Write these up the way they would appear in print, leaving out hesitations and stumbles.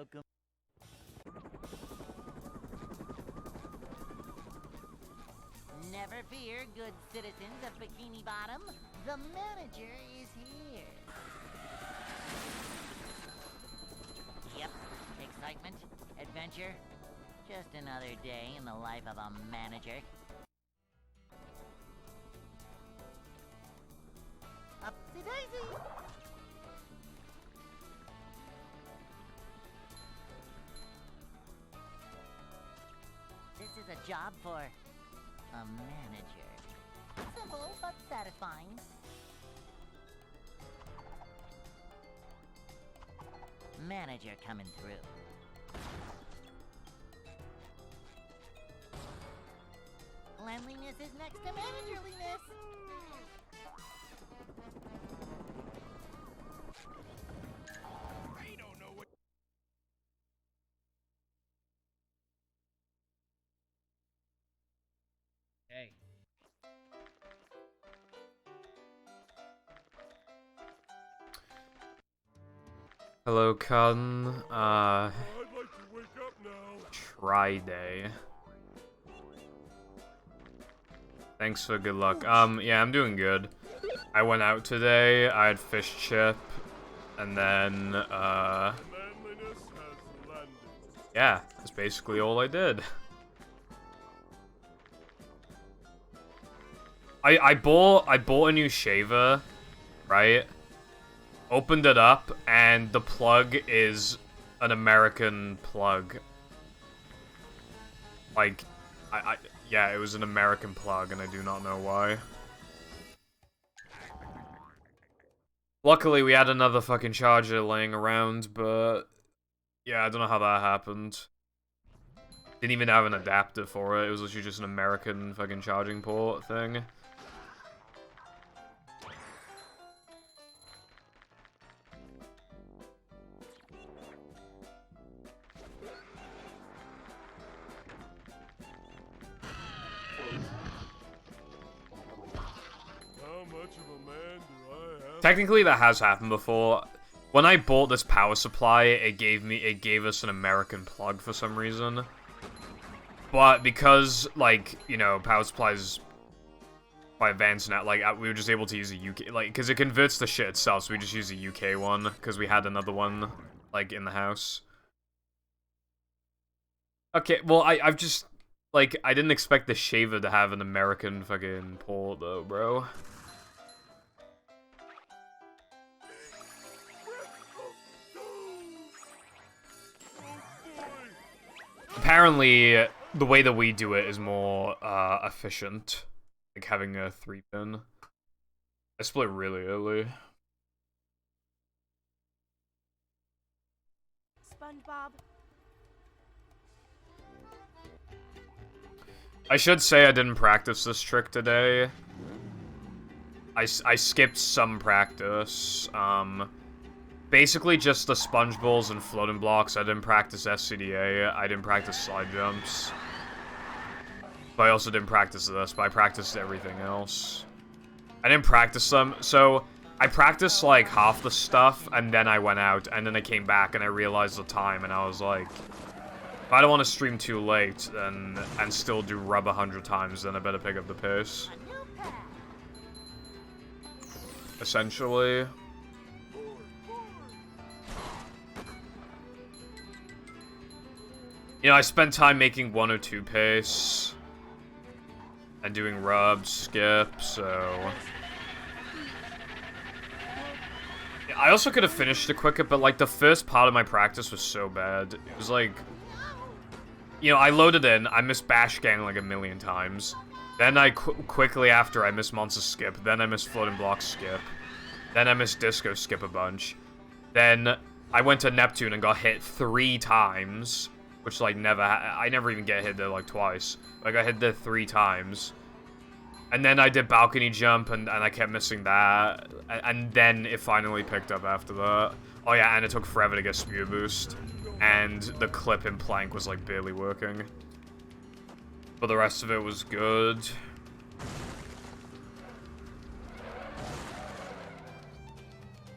welcome. Never fear, good citizens of Bikini Bottom. The manager is here. Yep, excitement, adventure. Just another day in the life of a manager. Upsy-daisy! This is a job for a manager. Simple, but satisfying. Manager coming through. Cleanliness is next to managerliness. I don't know what. Hey. Hello, Con. I'd like to wake up now. Try day. Thanks for good luck. Yeah, I'm doing good. I went out today, I had fish chip, and then, Manliness has landed. yeah, that's basically all I did. I bought a new shaver, right? Opened it up, and the plug is an American plug. Like, yeah, it was an American plug, and I do not know why. Luckily, we had another fucking charger laying around, but yeah, I don't know how that happened. Didn't even have an adapter for it. It was literally just an American fucking charging port thing. How much of a man do I have? Technically, that has happened before. When I bought this power supply, it gave us an American plug for some reason. But because, like, you know, power supplies by AdvanceNet, like, we were just able to use a UK, like, because it converts the shit itself, so we just use a UK one, because we had another one, like, in the house. Okay, well, I've just, like, I didn't expect the shaver to have an American fucking port, though, bro. Apparently, the way that we do it is more efficient. Like having a 3-pin. I split really early. SpongeBob. I should say I didn't practice this trick today. I skipped some practice. Basically just the sponge balls and floating blocks. I didn't practice SCDA. I didn't practice slide jumps. But I also didn't practice this, but I practiced everything else. I didn't practice them, so I practiced like half the stuff, and then I went out, and then I came back and I realized the time, and I was like, if I don't want to stream too late, then and still do rub 100 times, then I better pick up the pace. Essentially. You know, I spent time making 102 pace. And doing rubs, skip, so... Yeah, I also could have finished it quicker, but, like, the first part of my practice was so bad. It was like... You know, I loaded in, I missed Bash Gang like a million times. Then I quickly after, I missed Monster Skip. Then I missed Floating Block Skip. Then I missed Disco Skip a bunch. Then I went to Neptune and got hit 3 times. Which, like, I never even get hit there, like, twice. Like, I hit there 3 times. And then I did balcony jump, and I kept missing that. And then it finally picked up after that. Oh, yeah, and it took forever to get Spear Boost. And the clip in Plank was, like, barely working. But the rest of it was good.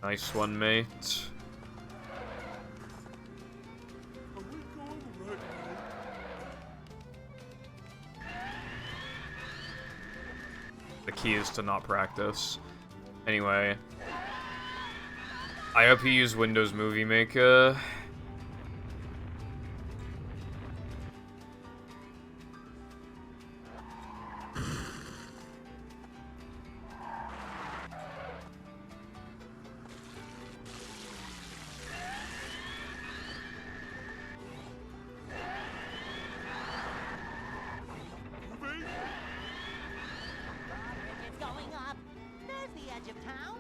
Nice one, mate. The key is to not practice. Anyway. I hope you use Windows Movie Maker. It's going up. There's the edge of town.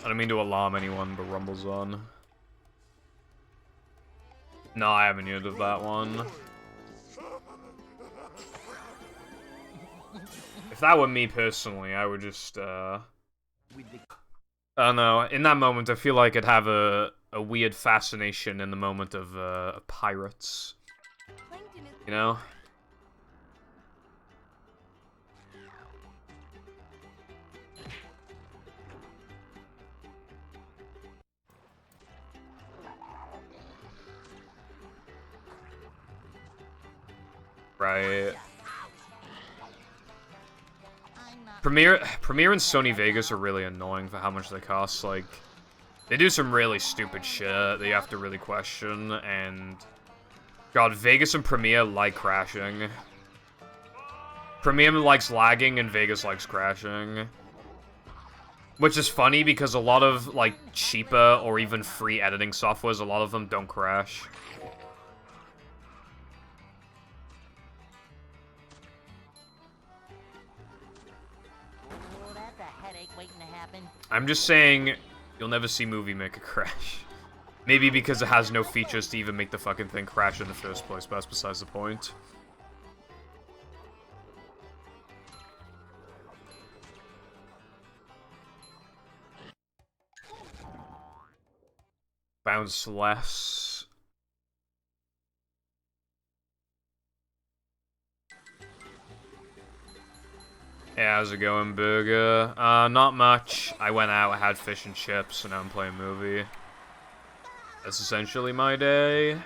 I don't mean to alarm anyone, but Rumble's on. No, I haven't heard of that one. If that were me personally, I would just, I don't know. In that moment, I feel like I'd have a weird fascination in the moment of pirates. You know? Right. Premiere and Sony Vegas are really annoying for how much they cost. Like, they do some really stupid shit that you have to really question, and God, Vegas and Premiere like crashing. Premiere likes lagging and Vegas likes crashing. Which is funny because a lot of, like, cheaper or even free editing softwares, a lot of them don't crash. Oh, that's a headache waiting to happen. I'm just saying, you'll never see Movie Maker crash. Maybe because it has no features to even make the fucking thing crash in the first place, but that's besides the point. Bounce less. Yeah, how's it going, Burger? Not much. I went out, I had fish and chips, and now I'm playing a movie. That's essentially my day.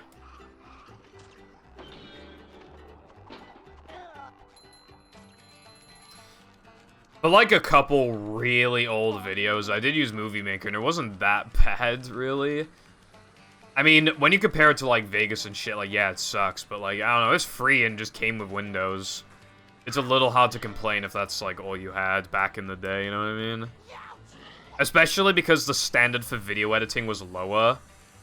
But like a couple really old videos, I did use Movie Maker, and it wasn't that bad, really. I mean, when you compare it to, like, Vegas and shit, like, yeah, it sucks, but, like, I don't know, it's free and just came with Windows. It's a little hard to complain if that's, like, all you had back in the day, you know what I mean? Especially because the standard for video editing was lower.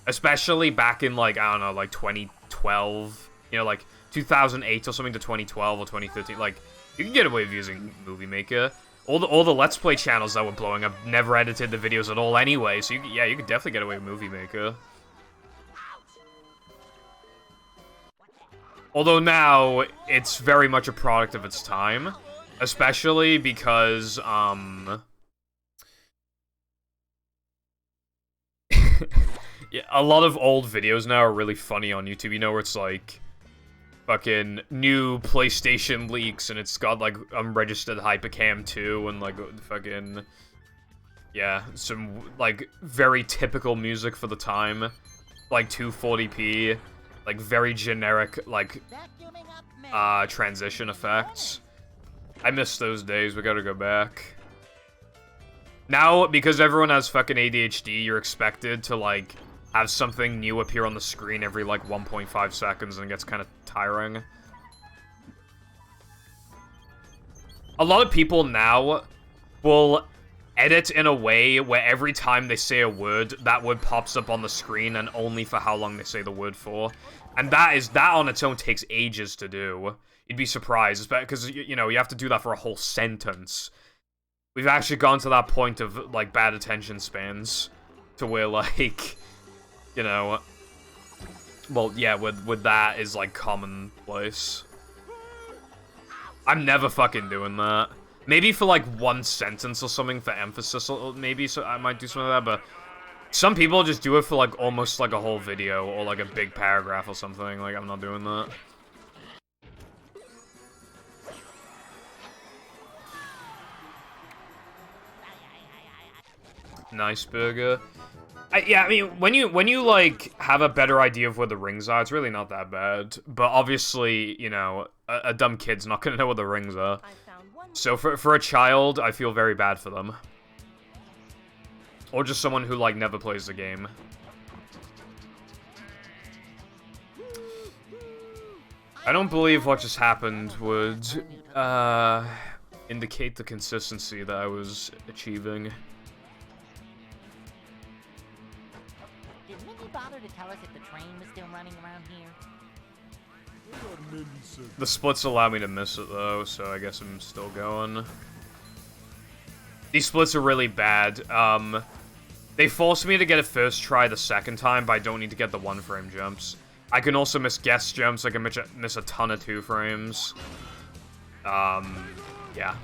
Especially back in, like, I don't know, like, 2012, you know, like, 2008 or something to 2012 or 2013, like, you can get away with using Movie Maker. All the Let's Play channels that were blowing up never edited the videos at all anyway, so yeah, you could definitely get away with Movie Maker. Although now, it's very much a product of its time. Especially because, yeah, a lot of old videos now are really funny on YouTube, you know, where it's like, fucking new PlayStation leaks, and it's got, like, unregistered Hypercam 2, and, like, fucking, yeah, some, like, very typical music for the time, like, 240p, like, very generic, like, transition effects. I miss those days, we gotta go back. Now, because everyone has fucking ADHD, you're expected to, like, have something new appear on the screen every, like, 1.5 seconds, and it gets kind of tiring. A lot of people now will edit in a way where every time they say a word, that word pops up on the screen, and only for how long they say the word for. And that on its own takes ages to do. You'd be surprised, because, you know, you have to do that for a whole sentence. We've actually gone to that point of, like, bad attention spans, to where, like, you know, well, yeah, with that is, like, commonplace. I'm never fucking doing that. Maybe for, like, one sentence or something for emphasis, maybe, so I might do something like that, but some people just do it for, like, almost, like, a whole video, or, like, a big paragraph or something. Like, I'm not doing that. Nice Burger. Yeah, I mean, when you like have a better idea of where the rings are, it's really not that bad. But obviously, you know, a dumb kid's not gonna know where the rings are. So for a child, I feel very bad for them. Or just someone who like never plays the game. I don't believe what just happened would indicate the consistency that I was achieving. Did Mindy bother to tell us if the train was still running around here? The splits allow me to miss it though, so I guess I'm still going. These splits are really bad. They force me to get it first try the second time, but I don't need to get the 1-frame jumps. I can also miss guest jumps, I can miss a ton of 2 frames. Yeah.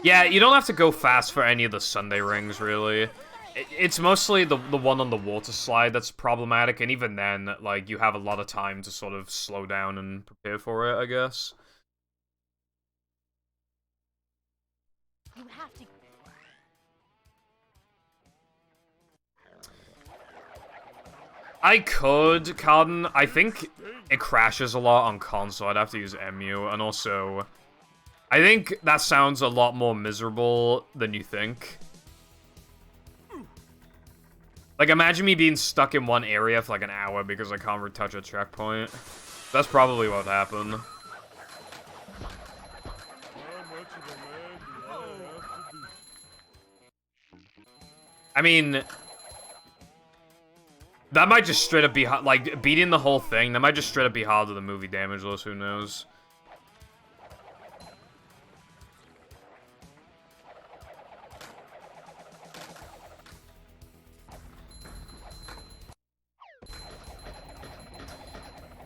Yeah, you don't have to go fast for any of the Sunday rings, really. It's mostly the one on the water slide that's problematic, and even then, like, you have a lot of time to sort of slow down and prepare for it, I guess. You have to. I could, Carden. I think it crashes a lot on console. I'd have to use EMU, and also, I think that sounds a lot more miserable than you think. Like, imagine me being stuck in one area for like an hour because I can't retouch a checkpoint. That's probably what happened. I mean, that might just straight up be, like, beating the whole thing, that might just straight up be harder than movie Damageless, who knows?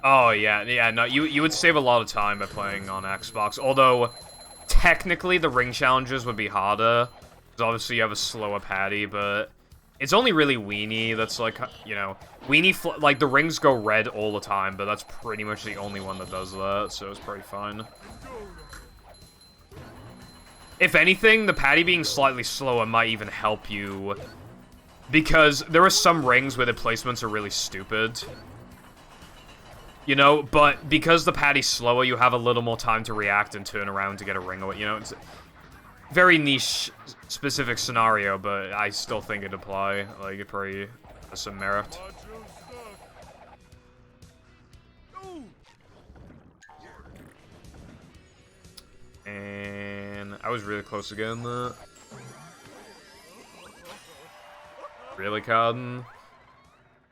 Oh, yeah, no, you would save a lot of time by playing on Xbox, although, technically, the ring challenges would be harder, because obviously you have a slower patty, but it's only really Weenie that's, like, you know, Weenie, like, the rings go red all the time, but that's pretty much the only one that does that, so it's pretty fine. If anything, the patty being slightly slower might even help you, because there are some rings where the placements are really stupid. You know, but because the patty's slower, you have a little more time to react and turn around to get a ring. You know, it's a very niche, specific scenario, but I still think it'd apply. Like, it probably has some merit. And I was really close to getting that. Really, Carden?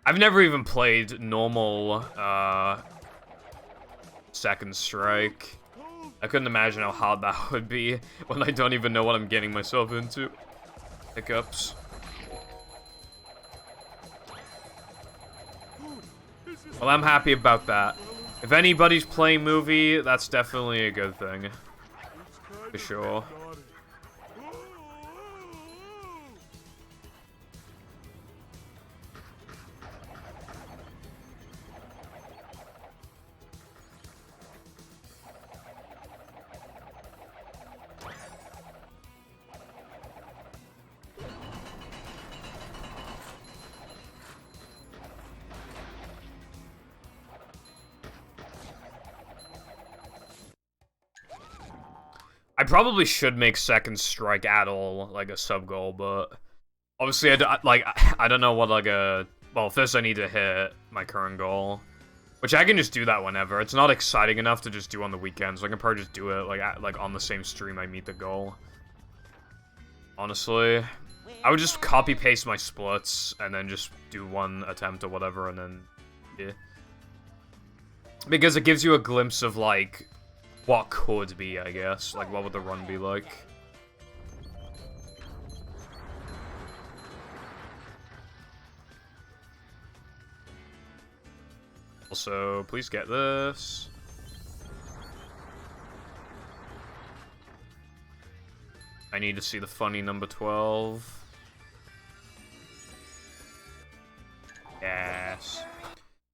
I've never even played normal, Second Strike. I couldn't imagine how hard that would be when I don't even know what I'm getting myself into. Hiccups. Well, I'm happy about that. If anybody's playing movie, that's definitely a good thing. For sure. I probably should make Second Strike at all, like, a sub-goal, but obviously, I don't know what, like, well, first I need to hit my current goal, which I can just do that whenever. It's not exciting enough to just do on the weekends, so I can probably just do it, like on the same stream I meet the goal. Honestly, I would just copy-paste my splits, and then just do one attempt or whatever, and then, yeah. Because it gives you a glimpse of, like, what could be, I guess. Like, what would the run be like? Also, please get this. I need to see the funny number 12. Yes.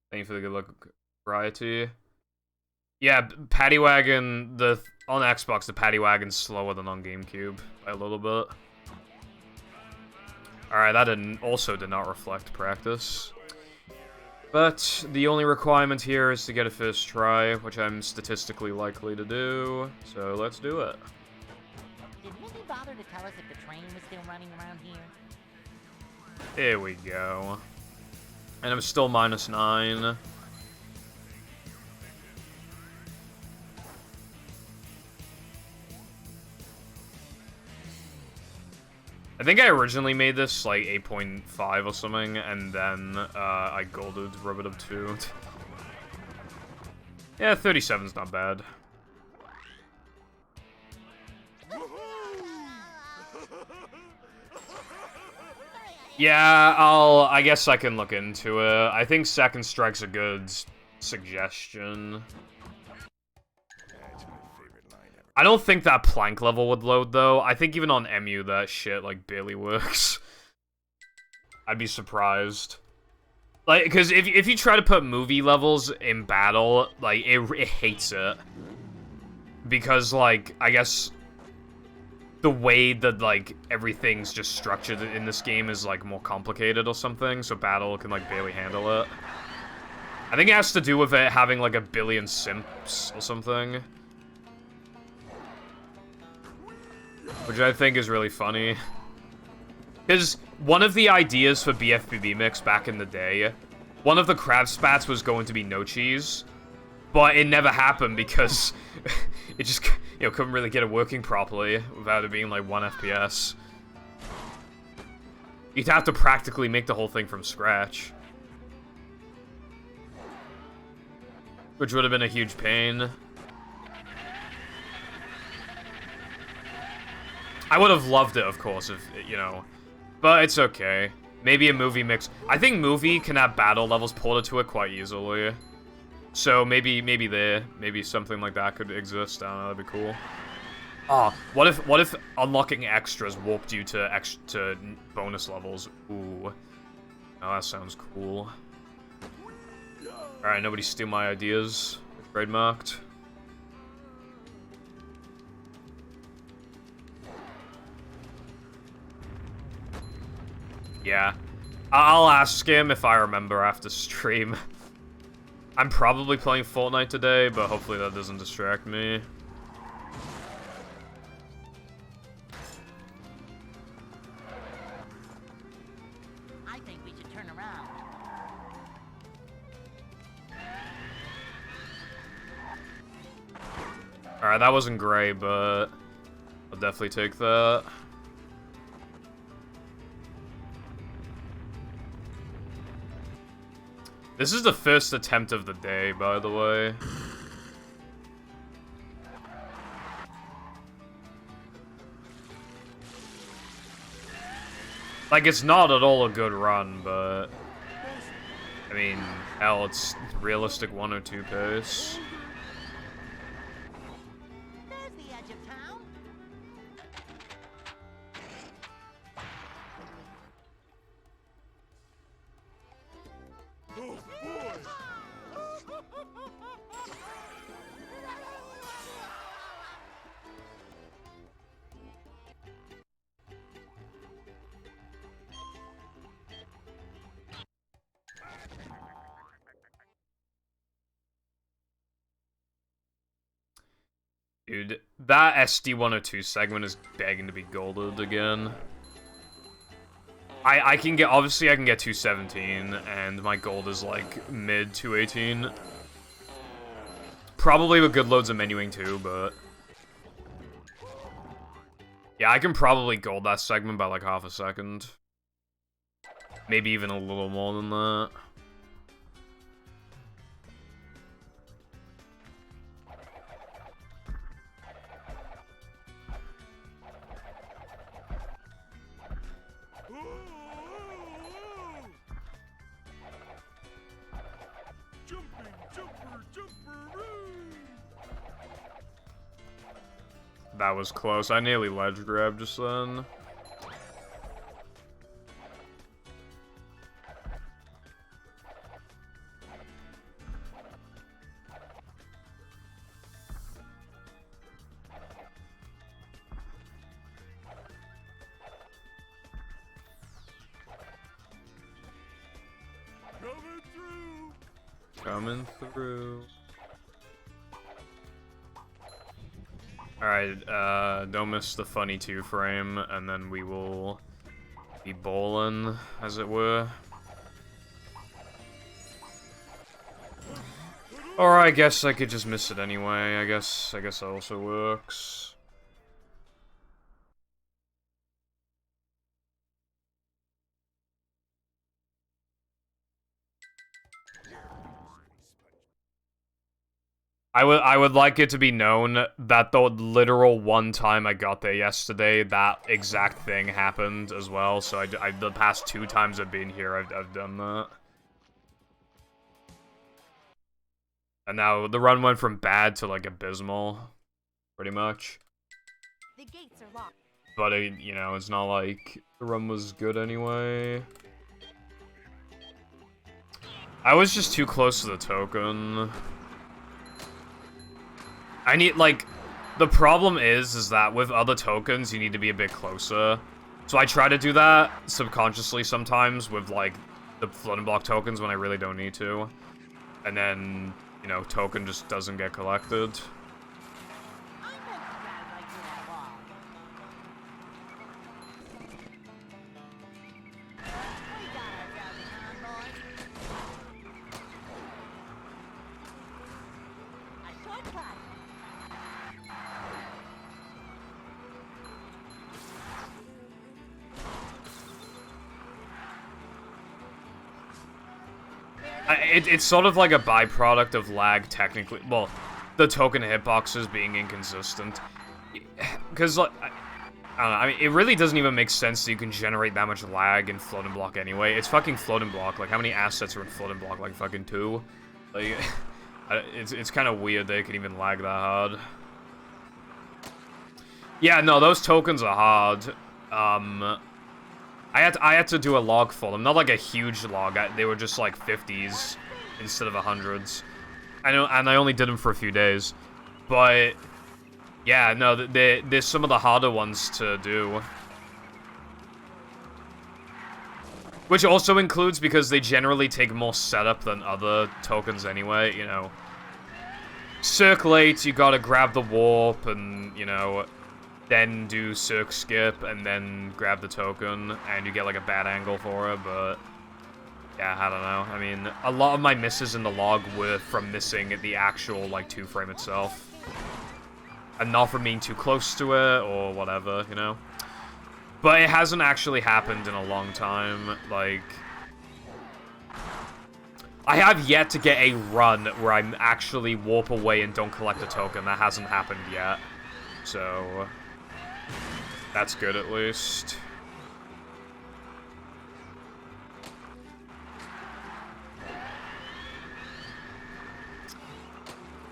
Thank you for the good luck variety. Yeah, Paddy Wagon, the on Xbox, the paddy wagon's slower than on GameCube by a little bit. Alright, that also did not reflect practice. But the only requirement here is to get a first try, which I'm statistically likely to do, so let's do it. Did Mindy bother to tell us if the train was still running around here? Here we go. And I'm still -9. I think I originally made this like 8.5 or something, and then I golded Rub-a-Dub 2. Yeah, 37's not bad. Yeah, I guess I can look into it. I think Second Strike's a good suggestion. I don't think that plank level would load, though. I think even on MU, that shit, like, barely works. I'd be surprised. Like, because if you try to put movie levels in battle, like, it hates it. Because, like, I guess the way that, like, everything's just structured in this game is, like, more complicated or something, so battle can, like, barely handle it. I think it has to do with it having, like, a billion simps or something. Which I think is really funny. Because one of the ideas for BFBB Mix back in the day, one of the crab spats was going to be no cheese, but it never happened because it just, you know, couldn't really get it working properly without it being like 1 FPS. You'd have to practically make the whole thing from scratch. Which would have been a huge pain. I would have loved it, of course, if, you know, but it's okay. Maybe a movie mix. I think movie can have battle levels ported to it quite easily. So maybe maybe something like that could exist. I don't know, that'd be cool. Ah, what if unlocking extras warped you to bonus levels? Ooh. Oh, that sounds cool. Alright, nobody steal my ideas. Trademarked. Yeah. I'll ask him if I remember after stream. I'm probably playing Fortnite today, but hopefully that doesn't distract me. I think we should turn around. Alright, that wasn't great, but I'll definitely take that. This is the first attempt of the day, by the way. Like, it's not at all a good run, but I mean, hell, it's realistic 102 pace. There's the edge of town. Oh boy! Dude, that SD-102 segment is begging to be golded again. I can get, obviously I can get 217, and my gold is like mid 218. Probably with good loads of menuing too, but yeah, I can probably gold that segment by like half a second. Maybe even a little more than that. That was close. I nearly ledge grabbed just then. Coming through. Alright, don't miss the funny 2-frame, and then we will be bowling, as it were. Or I guess I could just miss it anyway. I guess that also works. I would like it to be known that the literal one time I got there yesterday, that exact thing happened as well. So the past 2 times I've been here, I've done that. And now the run went from bad to like abysmal, pretty much. The gates are locked. But you know, it's not like the run was good anyway. I was just too close to the token. I need, like, the problem is that with other tokens, you need to be a bit closer. So I try to do that subconsciously sometimes with, like, the floating block tokens when I really don't need to. And then, you know, token just doesn't get collected. I meant to grab right through that wall. We got ourselves a convoy. A shortcut. It's sort of like a byproduct of lag, technically. Well, the token hitboxes being inconsistent. Because, like, I don't know, I mean, it really doesn't even make sense that you can generate that much lag in floating block anyway. It's fucking floating block. Like, how many assets are in floating block? Like, fucking 2? Like, it's kind of weird they can even lag that hard. Yeah, no, those tokens are hard. I had to do a log for them, not like a huge log. They were just like 50s instead of 100s. I know, and I only did them for a few days. But yeah, no, there's some of the harder ones to do. Which also includes because they generally take more setup than other tokens anyway, you know. Circulate, you gotta grab the warp and, you know, then do circ skip and then grab the token and you get like a bad angle for it, but yeah, I don't know. I mean, a lot of my misses in the log were from missing the actual like 2-frame itself. And not from being too close to it or whatever, you know. But it hasn't actually happened in a long time, like... I have yet to get a run where I actually warp away and don't collect a token. That hasn't happened yet. So... that's good, at least.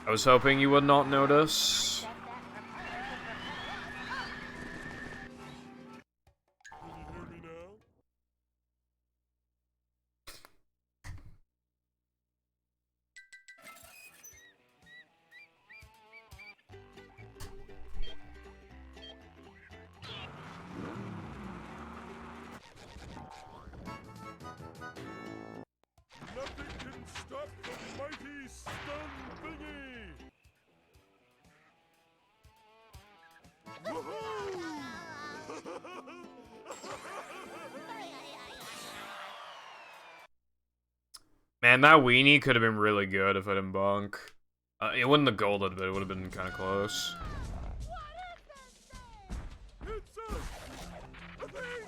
I was hoping you would not notice. Can you hear me now? Nothing can stop the mighty stun thingy! Woohoo! Man, that weenie could have been really good if I didn't bonk. It wouldn't have golded, but it would have been kind of close. It's a thing!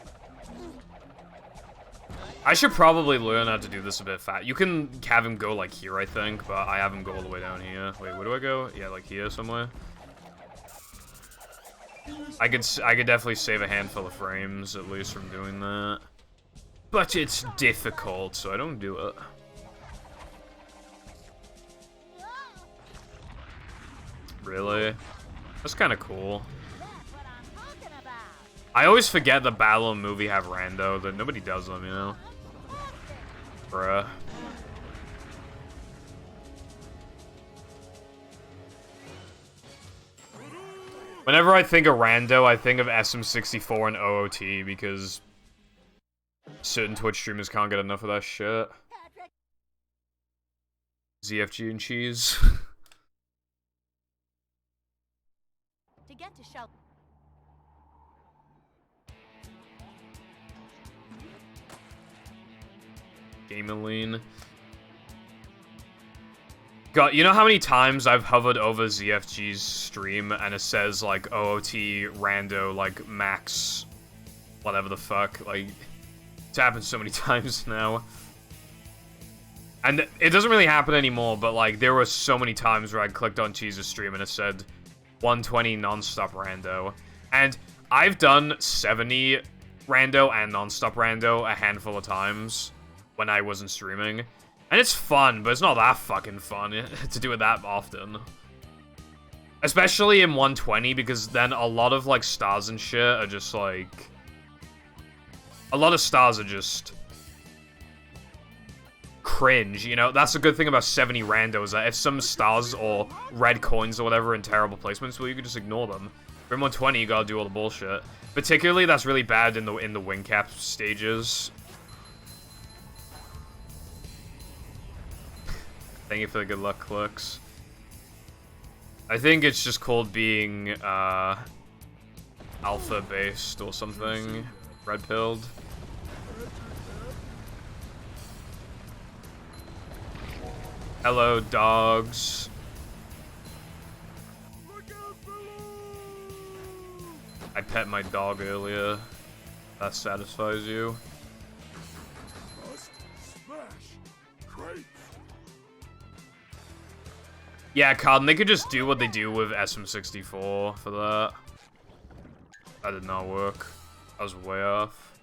I should probably learn how to do this a bit fast. You can have him go like here, I think, but I have him go all the way down here. Wait, where do I go? Yeah, like here somewhere. I could definitely save a handful of frames at least from doing that. But it's difficult, so I don't do it. Really? That's kind of cool. That's what I'm talking about. I always forget the Battle and movie have rando, that nobody does them, you know? Bruh. Whenever I think of rando, I think of SM64 and OOT, because certain Twitch streamers can't get enough of that shit. ZFG and cheese. To get to shelter. Gameline. God, you know how many times I've hovered over ZFG's stream and it says, like, OOT, rando, like, max, whatever the fuck, like, it's happened so many times now. And it doesn't really happen anymore, but, like, there were so many times where I clicked on Cheese's stream and it said 120 non-stop rando. And I've done 70 rando and non-stop rando a handful of times when I wasn't streaming. And it's fun, but it's not that fucking fun to do it that often. Especially in 120, because then a lot of, like, stars and shit are just, like... A lot of stars are just... cringe, you know? That's the good thing about 70 randos, that if some stars or red coins or whatever in terrible placements, well, you can just ignore them. For 120, you gotta do all the bullshit. Particularly, that's really bad in the wing cap stages. Thank you for the good luck clicks. I think it's just called being, alpha-based or something. Red-pilled. Hello, dogs. I pet my dog earlier. That satisfies you. Yeah, Cotton, they could just do what they do with SM64 for that. That did not work. I was way off.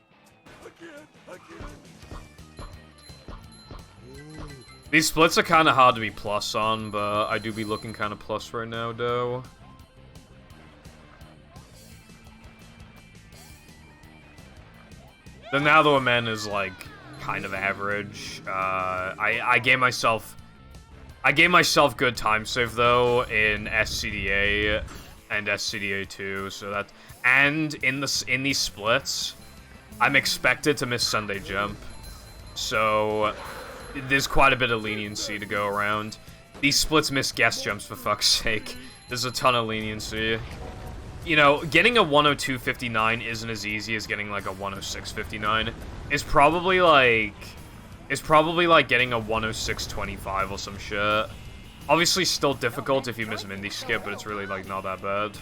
These splits are kind of hard to be plus on, but I do be looking kind of plus right now, though. The Now Man is, like, kind of average. I gave myself good time save, though, in SCDA and SCDA 2, so that... And in these splits, I'm expected to miss Sunday Jump. So... There's quite a bit of leniency to go around. These splits miss guest jumps, for fuck's sake. There's a ton of leniency. You know, getting a 102.59 isn't as easy as getting, like, a 106.59. It's probably like getting a 106.25 or some shit. Obviously still difficult if you miss Mindy Skip, but it's really, like, not that bad.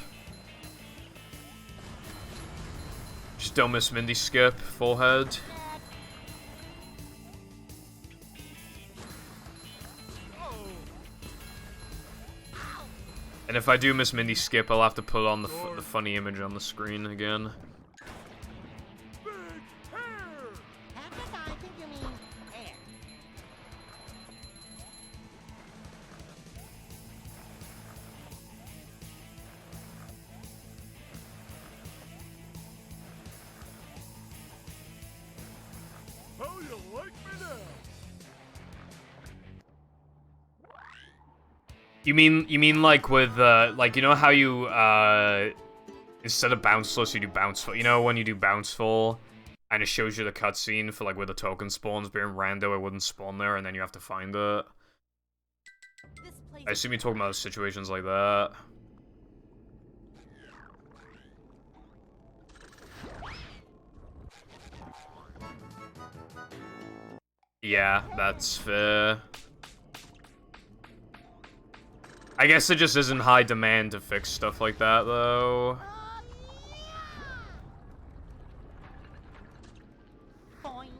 Just don't miss Mindy Skip, full head. And if I do miss Mindy Skip, I'll have to put on the funny image on the screen again. I think you mean hair. How you like me now? You mean like with, like, you know how you, instead of bounceless, you do bounceful? You know when you do bounceful, and it shows you the cutscene for, like, where the token spawns, but in rando it wouldn't spawn there, and then you have to find it? This place I assume you're talking about situations like that. Yeah, that's fair. I guess it just isn't high demand to fix stuff like that, though. Boing.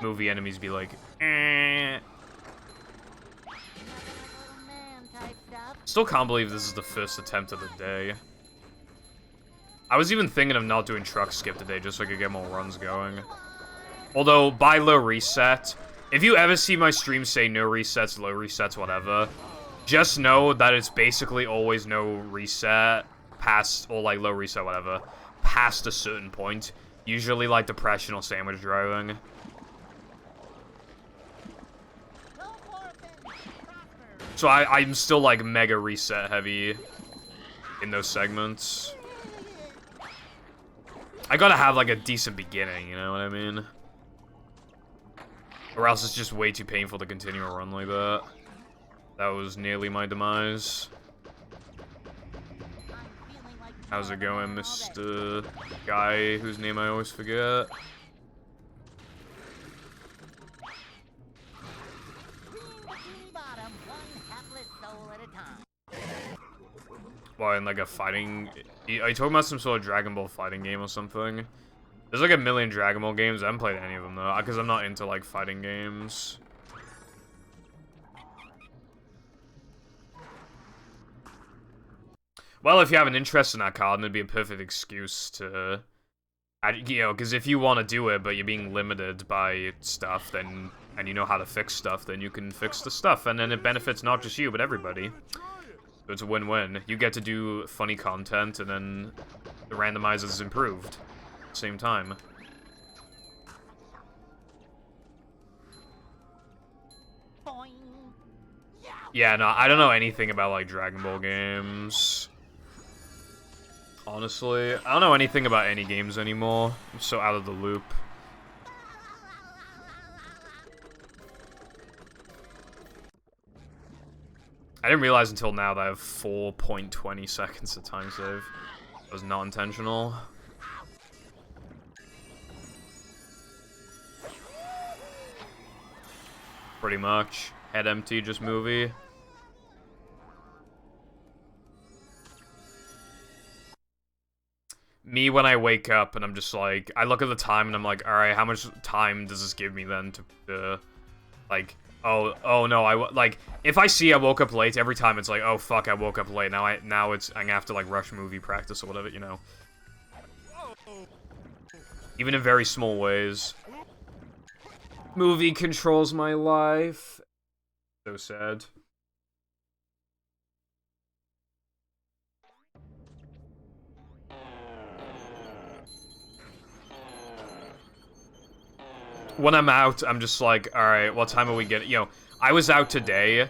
Movie enemies be like, eh. Man type stuff. Still can't believe this is the first attempt of the day. I was even thinking of not doing truck skip today just so I could get more runs going. Although, by low reset, if you ever see my stream say no resets, low resets, whatever, just know that it's basically always no reset past, or like low reset, whatever, past a certain point. Usually, like, depression or sandwich driving. So I'm still, like, mega reset heavy in those segments. I gotta have, like, a decent beginning, you know what I mean? Or else it's just way too painful to continue a run like that. That was nearly my demise. How's it going, Mr. Guy, whose name I always forget? Well, in like a fighting... Are you talking about some sort of Dragon Ball fighting game or something? There's like a million Dragon Ball games. I haven't played any of them though, because I'm not into like fighting games. Well, if you have an interest in that card, it'd be a perfect excuse to... You know, because if you want to do it, but you're being limited by stuff, then... And you know how to fix stuff, then you can fix the stuff. And then it benefits not just you, but everybody. So it's a win-win. You get to do funny content, and then the randomizer is improved at the same time. Yeah, no, I don't know anything about, like, Dragon Ball games. Honestly, I don't know anything about any games anymore. I'm so out of the loop. I didn't realize until now that I have 4.20 seconds of time save. That was not intentional. Pretty much. Head empty, just movie. Me, when I wake up and I'm just like, I look at the time and I'm like, alright, how much time does this give me then to, like, oh no, like, if I see I woke up late, every time it's like, oh fuck, I woke up late, now I'm gonna have to, like, rush movie practice or whatever, you know. Even in very small ways. Movie controls my life. So sad. When I'm out, I'm just like, alright, what time are we getting? You know, I was out today,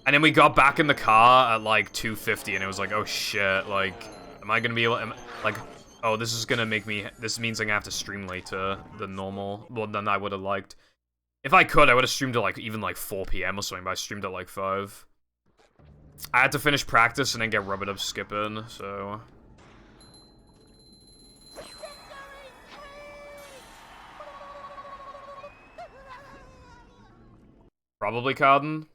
and then we got back in the car at, like, 2:50, and it was like, oh shit, like, am I gonna be able, like, oh, this is gonna make me, this means I'm gonna have to stream later than normal, well, than I would have liked. If I could, I would have streamed at, like, even, like, 4 PM or something, but I streamed at, like, 5. I had to finish practice and then get Rub It Up skipping, so... Probably Carden.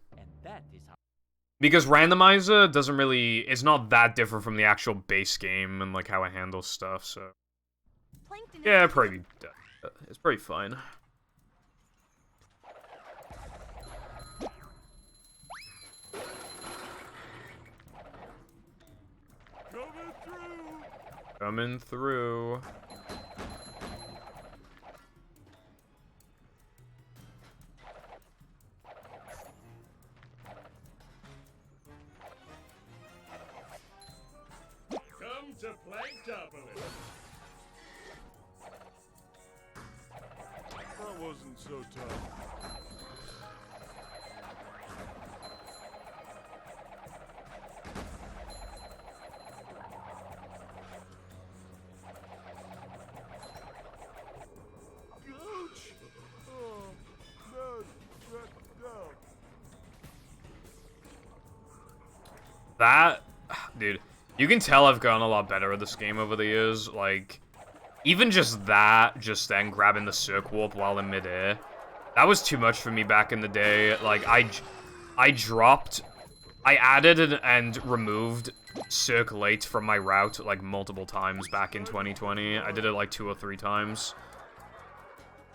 Because randomizer doesn't really... It's not that different from the actual base game and, like, how it handles stuff, so... Yeah, probably... It's pretty fine. Coming through. To Planktopolis. That wasn't so tough. Ouch! Oh, no. That... Dude... You can tell I've gotten a lot better at this game over the years, like, even just that, just then grabbing the Cirque Warp while in midair, that was too much for me back in the day. Like, I added and removed Cirque Late from my route, like, multiple times back in 2020. I did it, like, 2 or 3 times.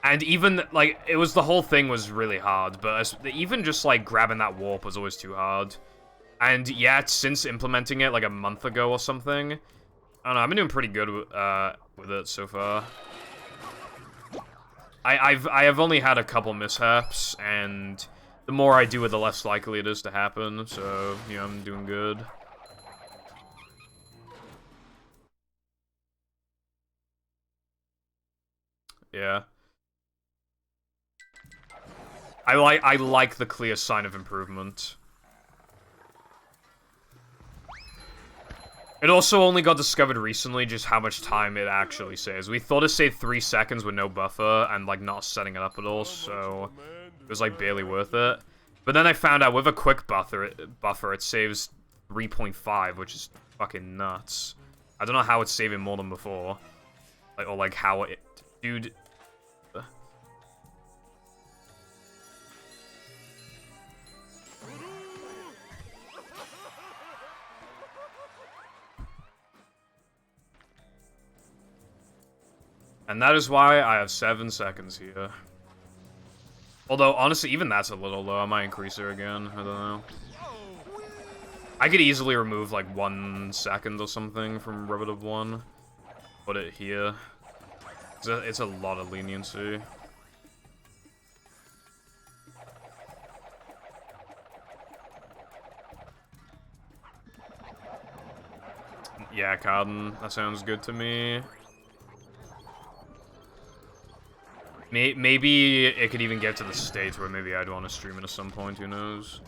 And even, like, it was, the whole thing was really hard, but even just, like, grabbing that warp was always too hard. And yet, since implementing it like a month ago or something, I don't know, I've been doing pretty good with it so far. I have only had a couple mishaps, and the more I do it, the less likely it is to happen, so, you know, I'm doing good. Yeah. I like the clear sign of improvement. It also only got discovered recently just how much time it actually saves. We thought it saved 3 seconds with no buffer and like not setting it up at all, so it was like barely worth it. But then I found out with a quick buffer it saves 3.5, which is fucking nuts. I don't know how it's saving more than before. Like, or like how it... Dude... And that is why I have 7 seconds here. Although, honestly, even that's a little low. I might increase it again. I don't know. I could easily remove, like, 1 second or something from Riveted 1. Put it here. It's a lot of leniency. Yeah, Carden. That sounds good to me. Maybe it could even get to the stage where maybe I'd want to stream it at some point, who knows?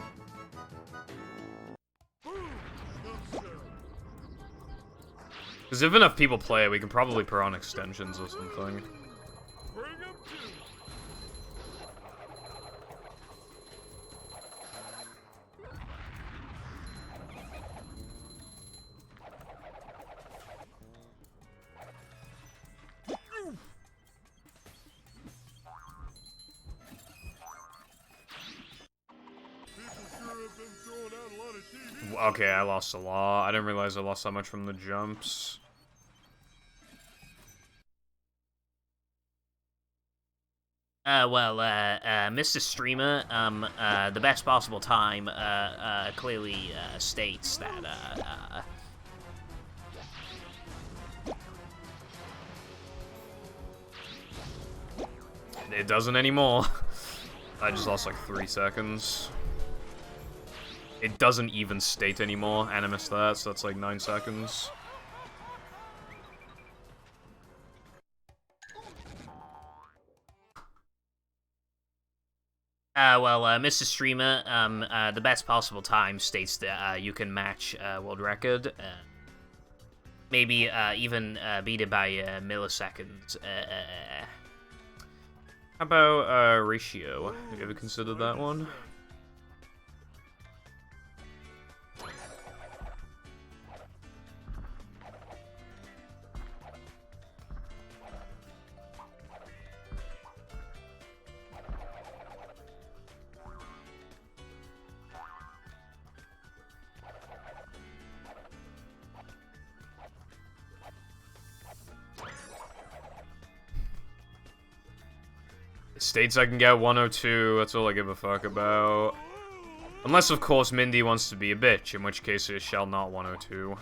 Because if enough people play it, we can probably put on extensions or something. Okay, I lost a lot. I didn't realize I lost that much from the jumps. Mr. Streamer, the best possible time, clearly, states that, It doesn't anymore. I just lost like 3 seconds. It doesn't even state anymore, and I missed that, so that's like 9 seconds. Mr. Streamer, the best possible time states that, you can match, world record, maybe, even, beat it by, milliseconds, How about, ratio? Have you ever considered that one? States I can get 102, that's all I give a fuck about. Unless, of course, Mindy wants to be a bitch, in which case it shall not 102.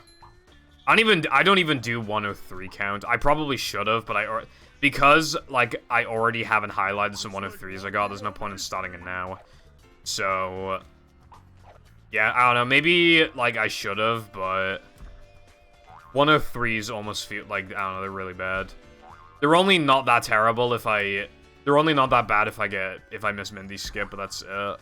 I don't even do 103 count. I probably should have, but because, like, I already haven't highlighted some 103s I got, there's no point in starting it now. So, yeah, I don't know, maybe, like, I should have, but 103s almost feel like, I don't know, they're really bad. They're only not that terrible if they're only not that bad if I miss Mindy's skip, but that's it.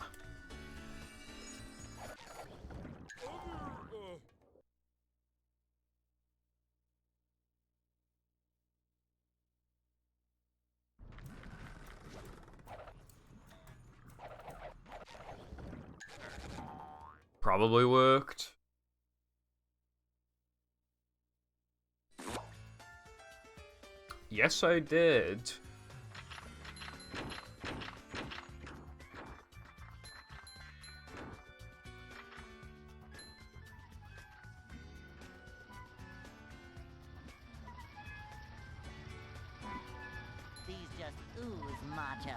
Probably worked. Yes, I did. These just ooze macho.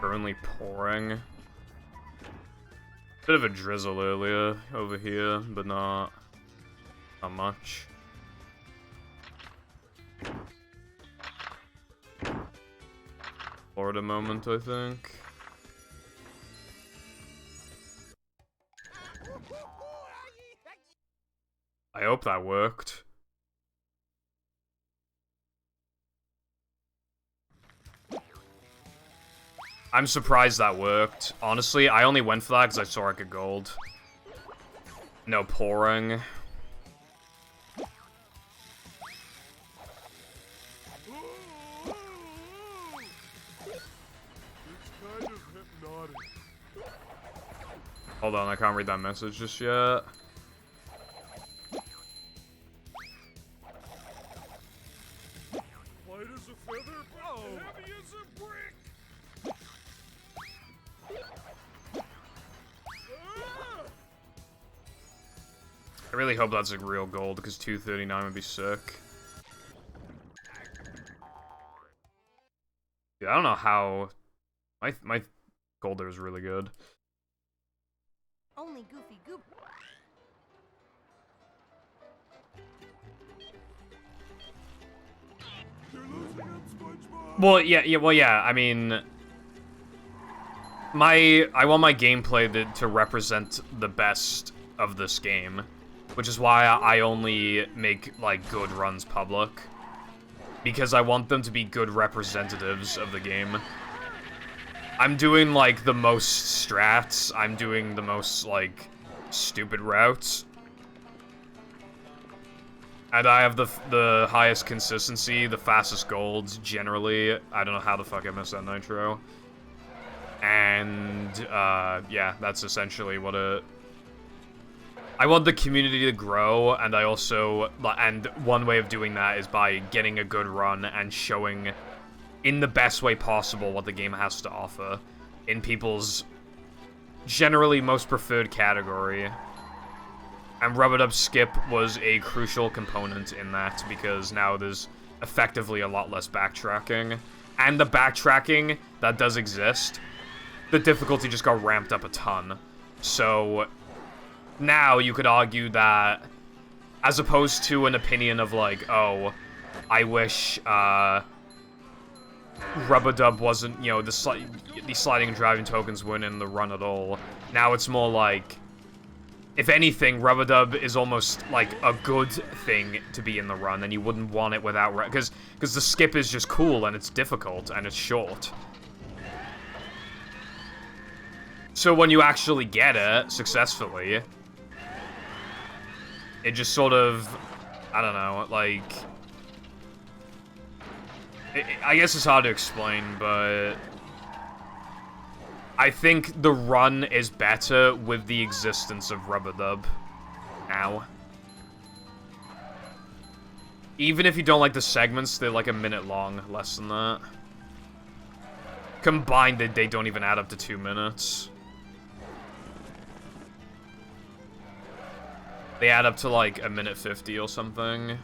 Currently pouring. Bit of a drizzle earlier over here, but not much. Florida moment, I think. I hope that worked. I'm surprised that worked. Honestly, I only went for that because I saw I could gold. No pouring. It's kind of hypnotic. Hold on, I can't read that message just yet. Light as a feather, but heavy as a brick. Ah! I really hope that's a real gold, because 239 would be sick. Yeah, I don't know how... My gold there is really good. Only Goofy Goop. You're losing it, SpongeBob. Well, yeah, I mean... I want my gameplay to represent the best of this game. Which is why I only make, like, good runs public. Because I want them to be good representatives of the game. I'm doing, like, the most strats. I'm doing the most, like, stupid routes. And I have the highest consistency, the fastest golds, generally. I don't know how the fuck I missed that nitro. And, yeah, that's essentially what it... I want the community to grow, and I also... And one way of doing that is by getting a good run and showing, in the best way possible, what the game has to offer. In people's generally most preferred category. And Rub-a-Dub Skip was a crucial component in that, because now there's effectively a lot less backtracking. And the backtracking that does exist, the difficulty just got ramped up a ton. So... now, you could argue that, as opposed to an opinion of, like, oh, I wish, Rub-a-Dub wasn't, you know, the sliding and driving tokens weren't in the run at all. Now it's more like, if anything, Rub-a-Dub is almost, like, a good thing to be in the run, and you wouldn't want it without, because the skip is just cool, and it's difficult, and it's short. So when you actually get it, successfully... it just sort of, I don't know, like... I guess it's hard to explain, but... I think the run is better with the existence of Rub-a-Dub now. Even if you don't like the segments, they're like a minute long, less than that. Combined, they don't even add up to 2 minutes. They add up to, like, 1:50 or something.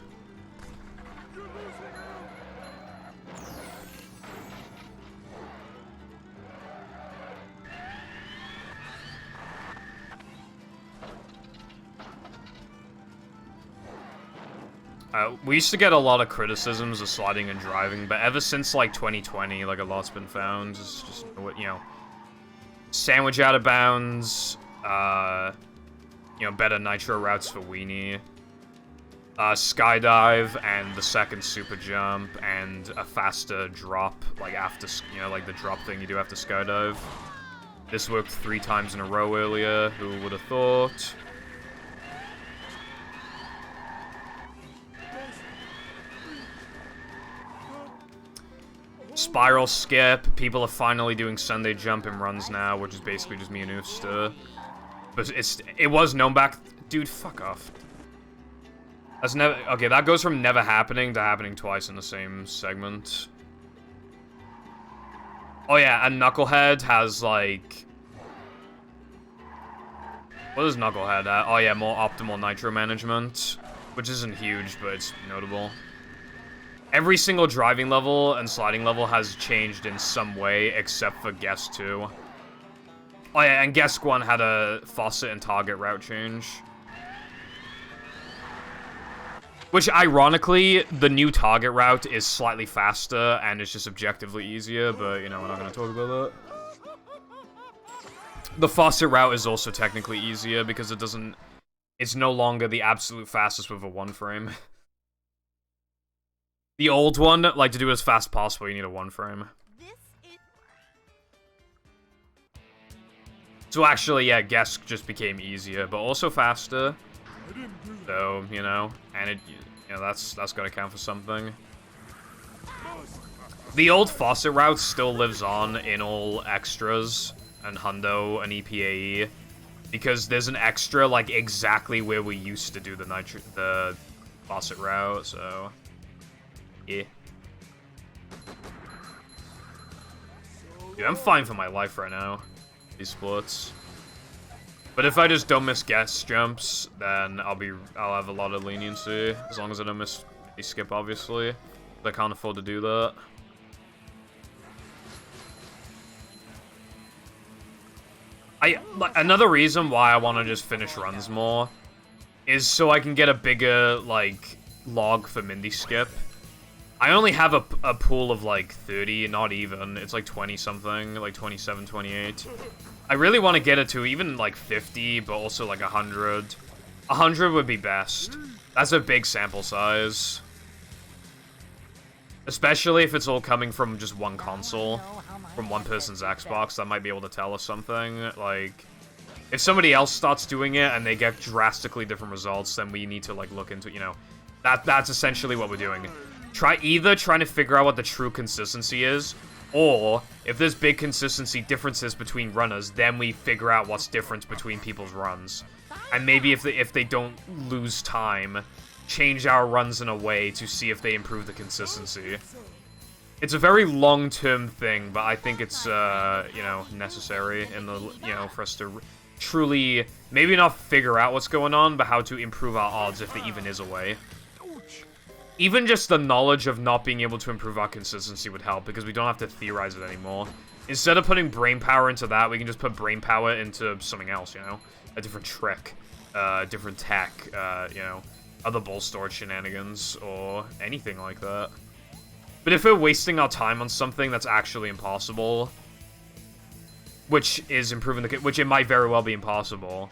We used to get a lot of criticisms of sliding and driving, but ever since, like, 2020, like, a lot's been found. It's just, you know, sandwich out of bounds, you know, better nitro routes for Weenie, skydive, and the second super jump, and a faster drop, like, after, you know, like, the drop thing you do after skydive. This worked 3 times in a row earlier, who would have thought? Spiral skip, people are finally doing Sunday jump and runs now, which is basically just me and Usta. But it was known back... Dude, fuck off. That's never... Okay, that goes from never happening to happening twice in the same segment. Oh yeah, and Knucklehead has, like... What is Knucklehead at? Oh yeah, more optimal nitro management. Which isn't huge, but it's notable. Every single driving level and sliding level has changed in some way, except for Guess 2. Oh yeah, and Guess 1 had a faucet and target route change. Which, ironically, the new target route is slightly faster and it's just objectively easier, but, you know, we're not going to talk about that. The faucet route is also technically easier because it doesn't... It's no longer the absolute fastest with a 1 frame. The old one, like, to do it as fast as possible, you need a 1 frame. This is So actually, yeah, Gesk just became easier, but also faster. So, you know, and it, you know, that's gotta count for something. The old faucet route still lives on in all extras and Hundo and EPAE, because there's an extra, like, exactly where we used to do the faucet route, so... Yeah. Dude, I'm fine for my life right now. These splits. But if I just don't miss guest jumps, then I'll have a lot of leniency, as long as I don't miss a skip, obviously. But I can't afford to do that. Another reason why I want to just finish runs more is so I can get a bigger, like, log for Mindy skip. I only have a pool of, like, 30, not even. It's, like, 20-something, like, 27, 28. I really want to get it to even, like, 50, but also, like, 100. 100 would be best. That's a big sample size. Especially if it's all coming from just one console. From one person's Xbox, that might be able to tell us something. Like, if somebody else starts doing it and they get drastically different results, then we need to, like, look into, you know... That's essentially what we're doing. Either trying to figure out what the true consistency is, or if there's big consistency differences between runners, then we figure out what's different between people's runs. And maybe if they don't lose time, change our runs in a way to see if they improve the consistency. It's a very long-term thing, but I think it's, you know, necessary in the, you know, for us to truly, maybe not figure out what's going on, but how to improve our odds if there even is a way. Even just the knowledge of not being able to improve our consistency would help, because we don't have to theorize it anymore. Instead of putting brain power into that, we can just put brain power into something else, you know? A different trick, different tech, you know, other ball storage shenanigans, or anything like that. But if we're wasting our time on something that's actually impossible, which is improving which it might very well be impossible,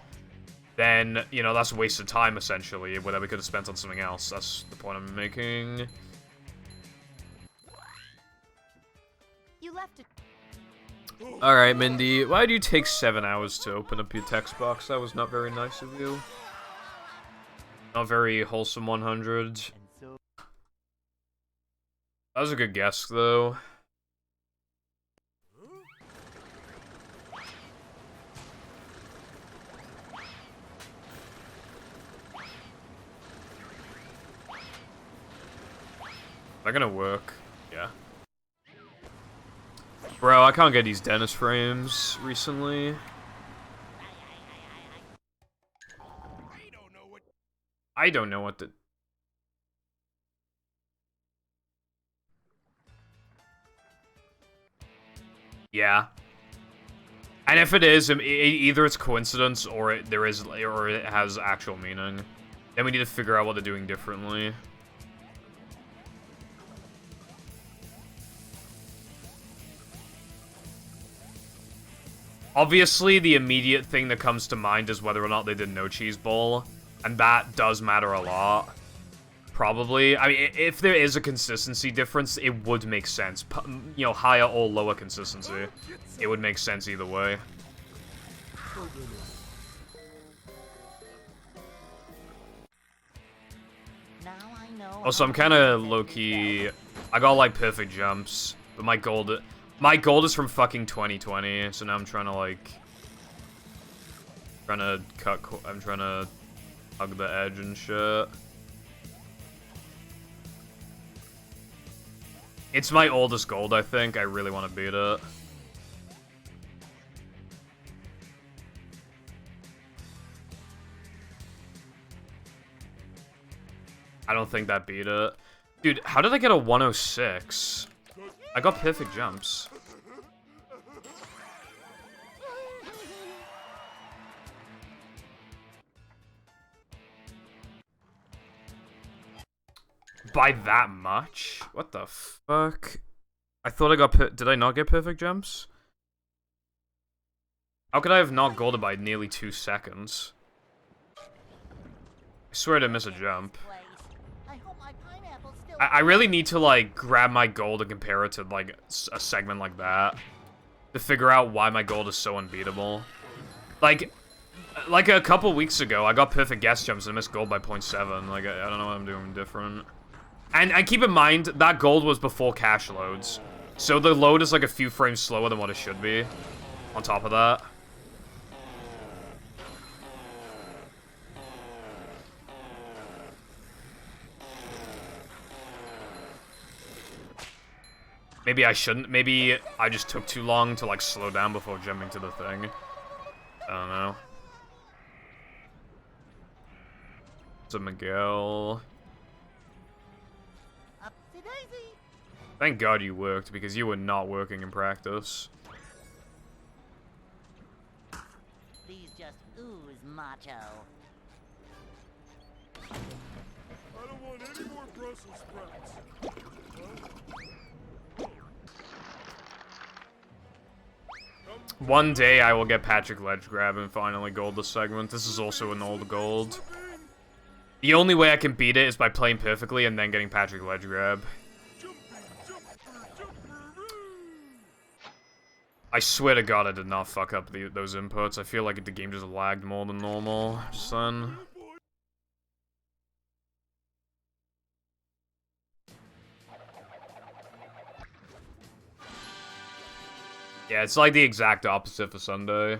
then, you know, that's wasted time, essentially, that we could have spent on something else. That's the point I'm making. you left it. Alright, Mindy, why do you take 7 hours to open up your text box? That was not very nice of you. Not very wholesome 100. That was a good guess, though. Is that gonna work? Yeah. Bro, I can't get these Dennis frames recently. I don't know what to... Yeah. And if it is, either it's coincidence or it has actual meaning. Then we need to figure out what they're doing differently. Obviously, the immediate thing that comes to mind is whether or not they did no cheese bowl, and that does matter a lot. Probably. I mean, if there is a consistency difference, it would make sense. You know, higher or lower consistency. It would make sense either way. Also, I'm kind of low-key... I got, like, perfect jumps, but my gold is from fucking 2020, so now I'm trying to, like... I'm trying to hug the edge and shit. It's my oldest gold, I think. I really want to beat it. I don't think that beat it. Dude, how did I get a 106? I got perfect jumps. by that much? What the fuck? I thought I got did I not get perfect jumps? How could I have not golded by nearly 2 seconds? I swear to miss a jump. I hope my pineapple's still. I really need to, like, grab my gold and compare it to, like, a segment like that. To figure out why my gold is so unbeatable. Like a couple weeks ago, I got perfect guess jumps and missed gold by 0.7. Like, I don't know what I'm doing different. And keep in mind, that gold was before cache loads. So the load is, like, a few frames slower than what it should be. On top of that. Maybe I shouldn't. Maybe I just took too long to, like, slow down before jumping to the thing. I don't know. So Miguel. Upsy daisy. Thank God you worked, because you were not working in practice. These just ooze macho. I don't want any more Brussels sprouts. One day I will get Patrick Ledge Grab and finally gold the segment. This is also an old gold. The only way I can beat it is by playing perfectly and then getting Patrick Ledge Grab. I swear to God I did not fuck up those inputs. I feel like the game just lagged more than normal just then. Yeah, it's like the exact opposite for Sunday.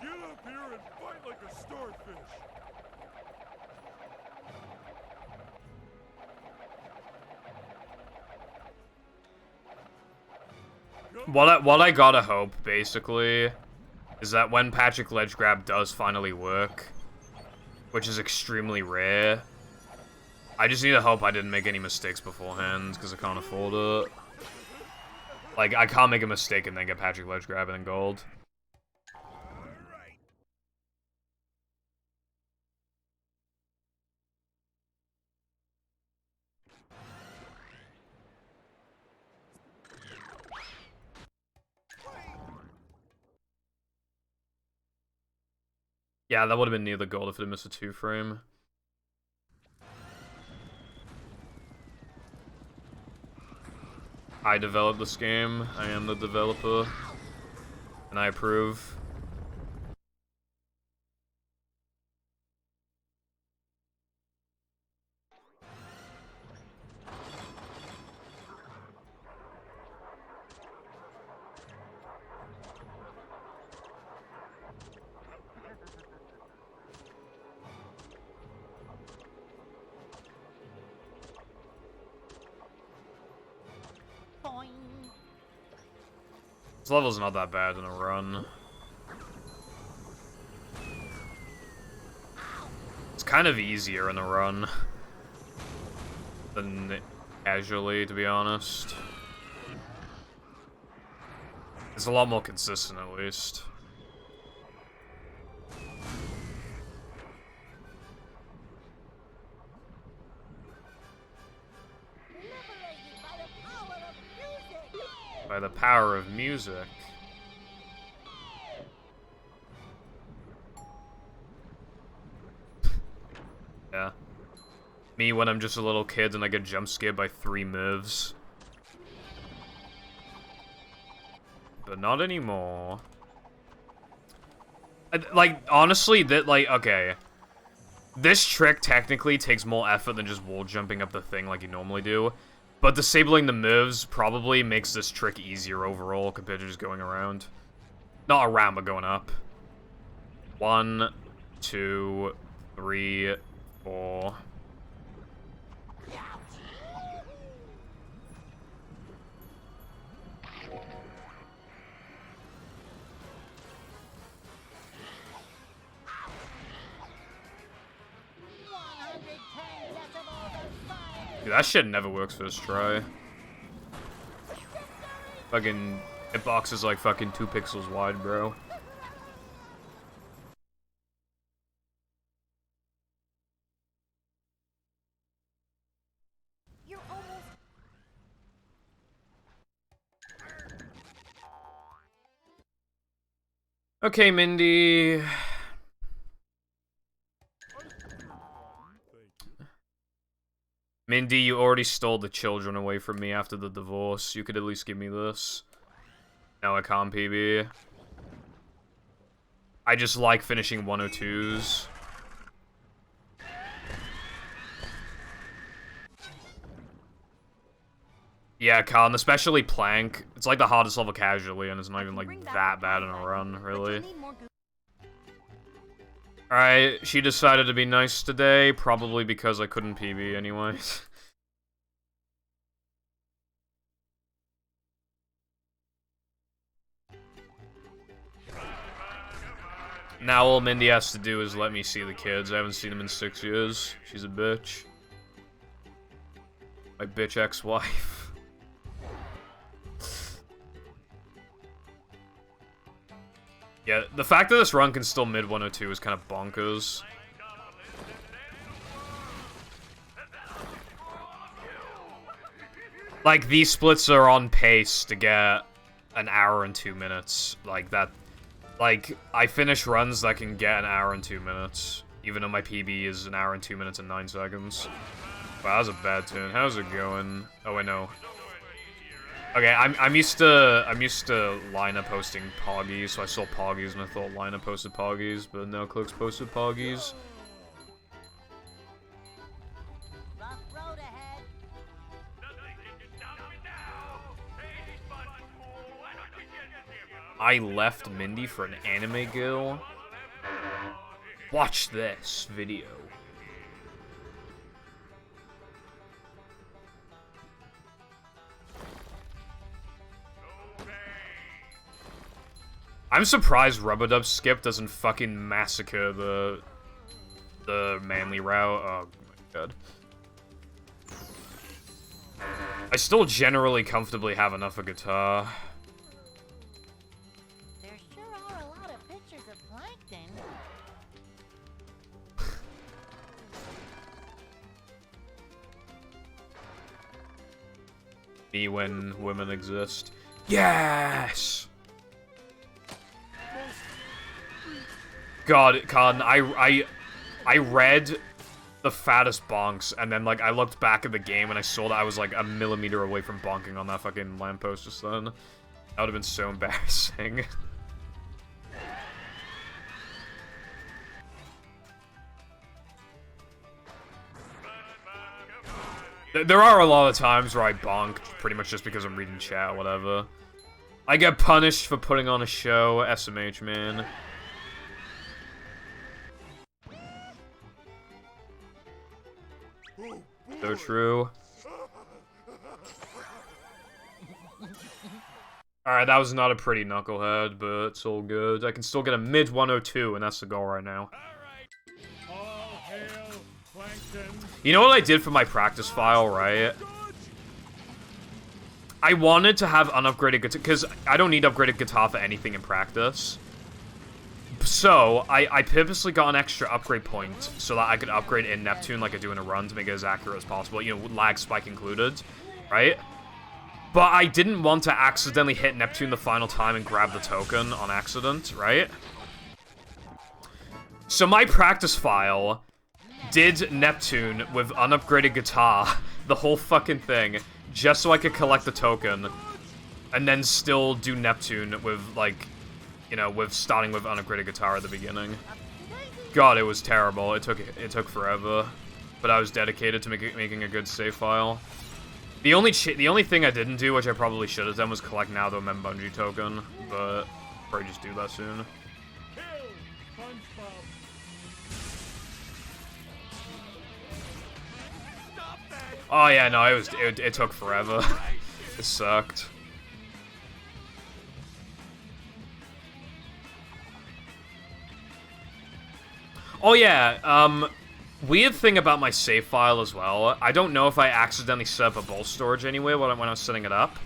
Get up here and fight like a starfish. What I gotta hope, basically, is that when Patrick Ledge Grab does finally work, which is extremely rare, I just need to hope I didn't make any mistakes beforehand, because I can't afford it. Like, I can't make a mistake and then get Patrick Ledge Grab and then gold. Yeah, that would have been near the gold if it had missed a 2-frame. I developed this game. I am the developer. And I approve. Boing. This level's not that bad in a run. It's kind of easier in a run than casually, to be honest. It's a lot more consistent, at least. By the power of music. Yeah. Me when I'm just a little kid and I get jump scared by 3 moves. But not anymore. Like, honestly, okay. This trick technically takes more effort than just wall jumping up the thing like you normally do. But disabling the moves probably makes this trick easier overall compared to just going around. Not around, but going up. 1, 2, 3, 4. Dude, that shit never works first try. Fucking hitbox is like fucking 2 pixels wide, bro. You're almost. Okay, Mindy. Mindy, you already stole the children away from me after the divorce. You could at least give me this. No, I can't, PB. I just like finishing 102s. Yeah, Khan, especially Plank. It's like the hardest level casually, and it's not even like that bad in a run, really. Alright, she decided to be nice today, probably because I couldn't PB anyways. Now all Mindy has to do is let me see the kids. I haven't seen them in 6 years. She's a bitch. My bitch ex-wife. Yeah, the fact that this run can still mid 102 is kind of bonkers. Like, these splits are on pace to get an hour and 2 minutes. Like, that... Like, I finish runs that can get an hour and 2 minutes. Even though my PB is an hour and 2 minutes and 9 seconds. Wow, that was a bad turn. How's it going? Oh, wait, no. Okay, I'm used to Lina posting Poggies, so I saw Poggies and I thought Lina posted Poggies, but no, Clicks posted Poggies. Rough road ahead. I left Mindy for an anime girl. Watch this video. I'm surprised Rubadub Skip doesn't fucking massacre the manly route. Oh my god. I still generally comfortably have enough of guitar. There sure are a lot of pictures of plankton. Me when women exist. Yes! God, Con, I read the fattest bonks, and then, like, I looked back at the game, and I saw that I was, like, a millimeter away from bonking on that fucking lamppost just then. That would have been so embarrassing. There are a lot of times where I bonk, pretty much just because I'm reading chat or whatever. I get punished for putting on a show, SMH, man. So true. Alright, that was not a pretty knucklehead, but it's all good. I can still get a mid 102, and that's the goal right now. All hail Plankton. You know what I did for my practice file, right? I wanted to have unupgraded guitar, because I don't need upgraded guitar for anything in practice. So, I purposely got an extra upgrade point so that I could upgrade in Neptune like I do in a run to make it as accurate as possible, you know, lag spike included, right? But I didn't want to accidentally hit Neptune the final time and grab the token on accident, right? So my practice file did Neptune with unupgraded guitar, the whole fucking thing, just so I could collect the token, and then still do Neptune with, like, you know, with starting with unupgraded guitar at the beginning. God, it was terrible. It took forever, but I was dedicated to making a good save file. The only thing I didn't do, which I probably should have done, was collect now the Membungie token, but I'll probably just do that soon. Kill SpongeBob. Stop that. Oh yeah, no, it took forever. It sucked. Oh yeah, Weird thing about my save file as well, I don't know if I accidentally set up a bulk storage anywhere when I was setting it up.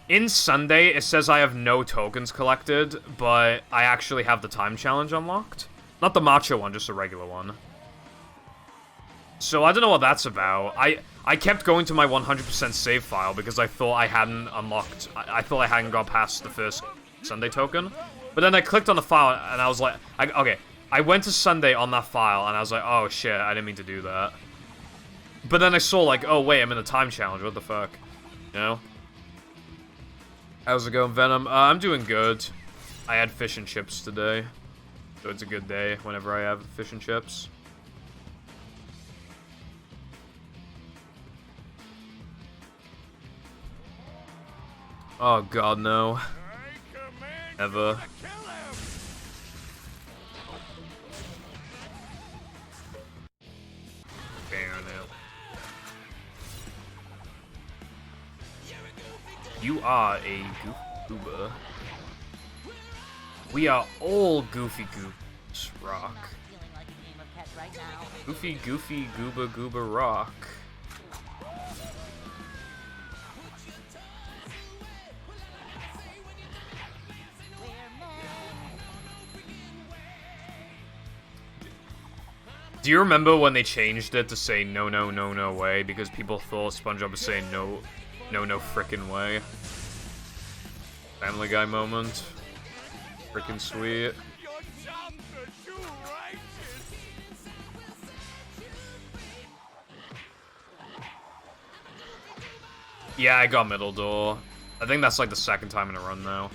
In Sunday, it says I have no tokens collected, but I actually have the time challenge unlocked. Not the macho one, just a regular one. So I don't know what that's about. I kept going to my 100% save file because I thought I hadn't unlocked... I thought I hadn't got past the first Sunday token. But then I clicked on the file, and I was like... okay, I went to Sunday on that file, and I was like, oh shit, I didn't mean to do that. But then I saw, like, oh wait, I'm in the time challenge, what the fuck? You know? How's it going, Venom? I'm doing good. I had fish and chips today. So it's a good day whenever I have fish and chips. Oh god, no. Ever. You are a goober. We are all goofy goobs, rock. Feeling like a game of catch right now. Goofy, goofy, goober, rock. Do you remember when they changed it to say no, no, no, no way? Because people thought SpongeBob was saying no, no, no frickin' way. Family Guy moment. Frickin' sweet. Yeah, I got middle door. I think that's like the second time in a run now.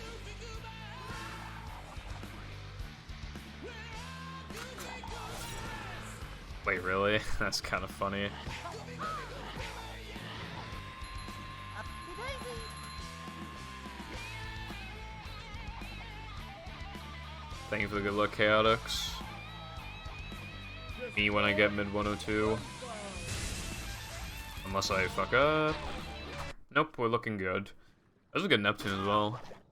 Wait, really? That's kind of funny. Thank you for the good luck, Chaotix. Me when I get mid 102. Unless I fuck up. Nope, we're looking good. That was a good Neptune as well.